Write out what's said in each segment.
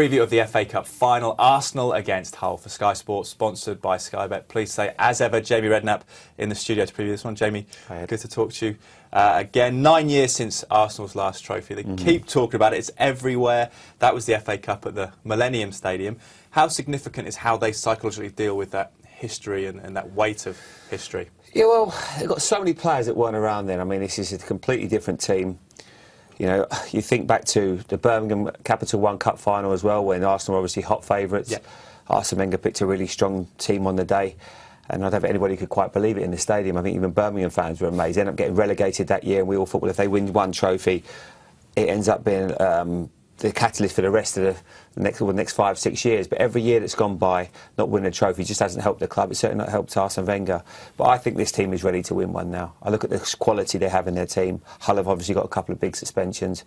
Preview of the FA Cup final, Arsenal against Hull for Sky Sports, sponsored by Sky Bet. Please say, as ever, Jamie Redknapp in the studio to preview this one. Jamie, good to talk to you. Again, 9 years since Arsenal's last trophy. They keep talking about it. It's everywhere. That was the FA Cup at the Millennium Stadium. How significant is how they psychologically deal with that history and that weight of history? Yeah, well, they've got so many players that weren't around then. I mean, this is a completely different team. You know, you think back to the Birmingham Capital One Cup final as well, when Arsenal were obviously hot favourites. Yeah. Arsene Wenger picked a really strong team on the day, and I don't think anybody could quite believe it in the stadium. I think even Birmingham fans were amazed. They ended up getting relegated that year, and we all thought, well, if they win one trophy, it ends up being the catalyst for the rest of the next 5-6 years. But every year that's gone by, not winning a trophy just hasn't helped the club. It's certainly not helped Arsene Wenger. But I think this team is ready to win one now. I look at the quality they have in their team. Hull have obviously got a couple of big suspensions,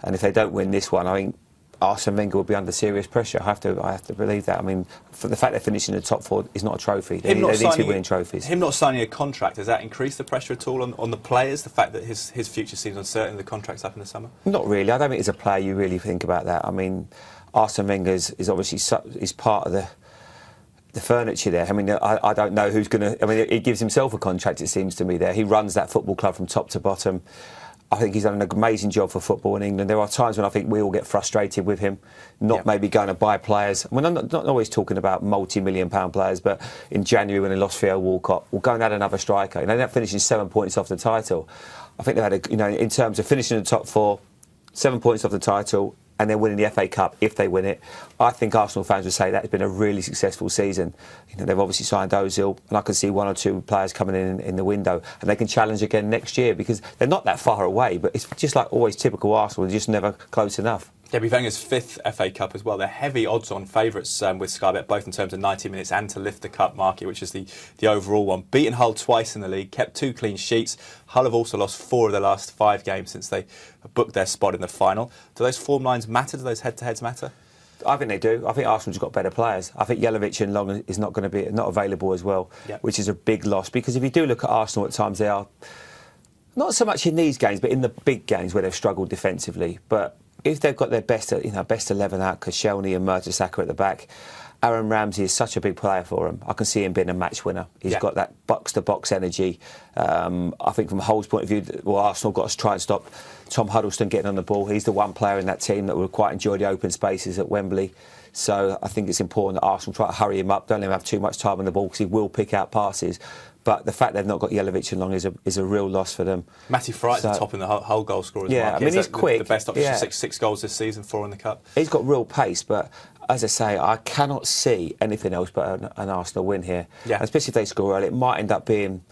and if they don't win this one, I think Arsene Wenger will be under serious pressure. I have to believe that. I mean, for the fact they're finishing in the top four is not a trophy. They need to be winning trophies. Him not signing a contract, does that increase the pressure at all on the players? The fact that his future seems uncertain, the contract's up in the summer? Not really. I don't think as a player you really think about that. I mean, Arsene Wenger is obviously is part of the furniture there. I mean, I don't know who's going to... I mean, he gives himself a contract, it seems to me, there. He runs that football club from top to bottom. I think he's done an amazing job for football in England. There are times when I think we all get frustrated with him, not maybe going to buy players. I mean, I'm not always talking about multi-million-pound players, but in January when they lost Theo Walcott, we'll go and add another striker. You know, they're finishing 7 points off the title. I think they had, in terms of finishing in the top four, 7 points off the title, and then winning the FA Cup if they win it. I think Arsenal fans would say that's been a really successful season. You know, they've obviously signed Ozil, and I can see one or two players coming in the window, and they can challenge again next year because they're not that far away. But it's just like always typical Arsenal, they're just never close enough. Debbie Wenger's fifth FA Cup as well. They're heavy odds-on favourites with Sky Bet, both in terms of 90 minutes and to lift the cup market, which is the overall one. Beaten Hull twice in the league, kept 2 clean sheets. Hull have also lost 4 of their last 5 games since they booked their spot in the final. Do those form lines matter? Do those head-to-heads matter? I think they do. I think Arsenal's got better players. I think Jelavic and Long is not available as well, which is a big loss. Because if you do look at Arsenal at times, they are not so much in these games, but in the big games where they've struggled defensively. But if they've got their best 11 out, Koscielny and Mertesacker at the back, Aaron Ramsey is such a big player for him. I can see him being a match winner. He's got that box-to-box energy. I think from Hull's point of view, well, Arsenal got to try and stop Tom Huddleston getting on the ball. He's the one player in that team that will quite enjoy the open spaces at Wembley. So I think it's important that Arsenal try to hurry him up, don't let him have too much time on the ball because he will pick out passes. But the fact they've not got Jelavic and Long is a real loss for them. Matty Fright's the top in the whole goal scorers market. I mean, he's quick. The best option, 6 goals this season, 4 in the Cup. He's got real pace, but as I say, I cannot see anything else but an Arsenal win here. And especially if they score early, it might end up being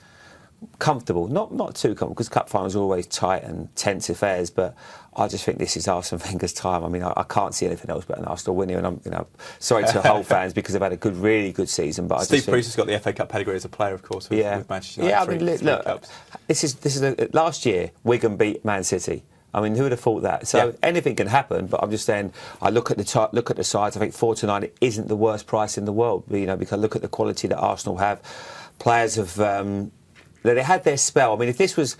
comfortable. Not too comfortable, because cup finals are always tight and tense affairs, but I just think this is Arsene Wenger's time. I mean, I can't see anything else but an Arsenal win here, and I'm sorry to Hull fans because they've had a really good season. But Steve Bruce has got the FA Cup pedigree as a player, of course, with Manchester United. I mean, look, this is last year Wigan beat Man City. I mean, who would have thought that? So anything can happen. But I'm just saying, I look at the sides. I think 4-9 isn't the worst price in the world. Because I look at the quality that Arsenal have. Players have. They had their spell. I mean, if this was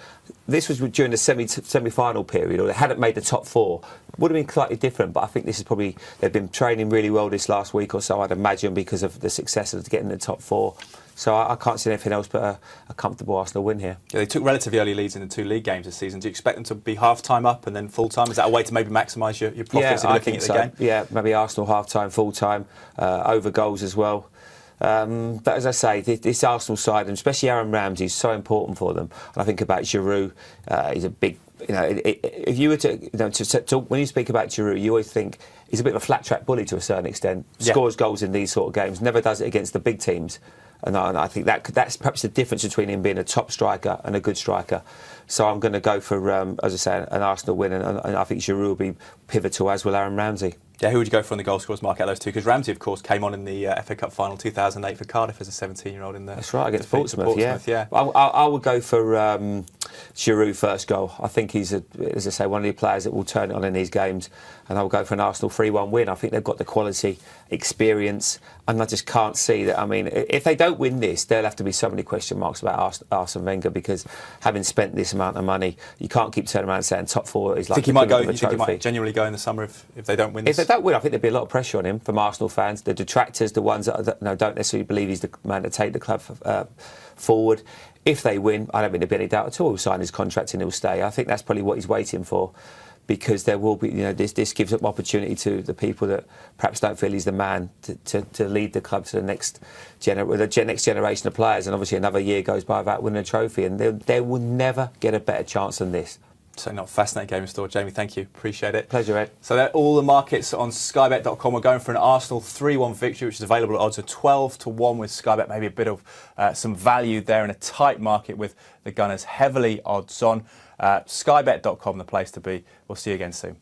during the semi-final period, or they hadn't made the top 4, would have been slightly different. But I think this is probably they've been training really well this last week or so, I'd imagine, because of the success of getting the top 4. So I can't see anything else but a comfortable Arsenal win here. Yeah, they took relatively early leads in the 2 league games this season. Do you expect them to be half-time up and then full-time? Is that a way to maybe maximise your profits if you're looking at the game? Yeah, maybe Arsenal half-time, full-time, over goals as well. But as I say, this Arsenal side, and especially Aaron Ramsey, is so important for them. And I think about Giroud. He's a big, if you were to when you speak about Giroud, you always think he's a bit of a flat-track bully to a certain extent. Scores goals in these sort of games, never does it against the big teams. And I think that's perhaps the difference between him being a top striker and a good striker. So I'm going to go for, as I say, an Arsenal win, and I think Giroud will be pivotal, as will Aaron Ramsey. Yeah, who would you go for in the goal scorers market, those two? Because Ramsey, of course, came on in the FA Cup final 2008 for Cardiff as a 17-year-old in the... That's right, against Portsmouth, yeah. I would go for Giroud first goal. I think he's, as I say, one of the players that will turn it on in these games, and I'll go for an Arsenal 3-1 win. I think they've got the quality, experience, and I just can't see that. I mean, if they don't win this, there'll have to be so many question marks about Arsene Wenger, because having spent this amount of money, you can't keep turning around and saying top four is like. You think he might genuinely go in the summer if they don't win this? If they don't win, I think there'd be a lot of pressure on him from Arsenal fans, the detractors, the ones that don't necessarily believe he's the man to take the club forward. If they win, I don't think there'll be any doubt at all. He'll sign his contract and he'll stay. I think that's probably what he's waiting for, because there will be, this gives up opportunity to the people that perhaps don't feel he's the man to lead the club to the next generation of players. And obviously another year goes by without winning a trophy, and they will never get a better chance than this. So not fascinating game in store. Jamie, thank you. Appreciate it. Pleasure, Ed. So they're all the markets on skybet.com. We're going for an Arsenal 3-1 victory, which is available at odds of 12-1 with Skybet. Maybe a bit of some value there in a tight market with the Gunners heavily odds on. Skybet.com, the place to be. We'll see you again soon.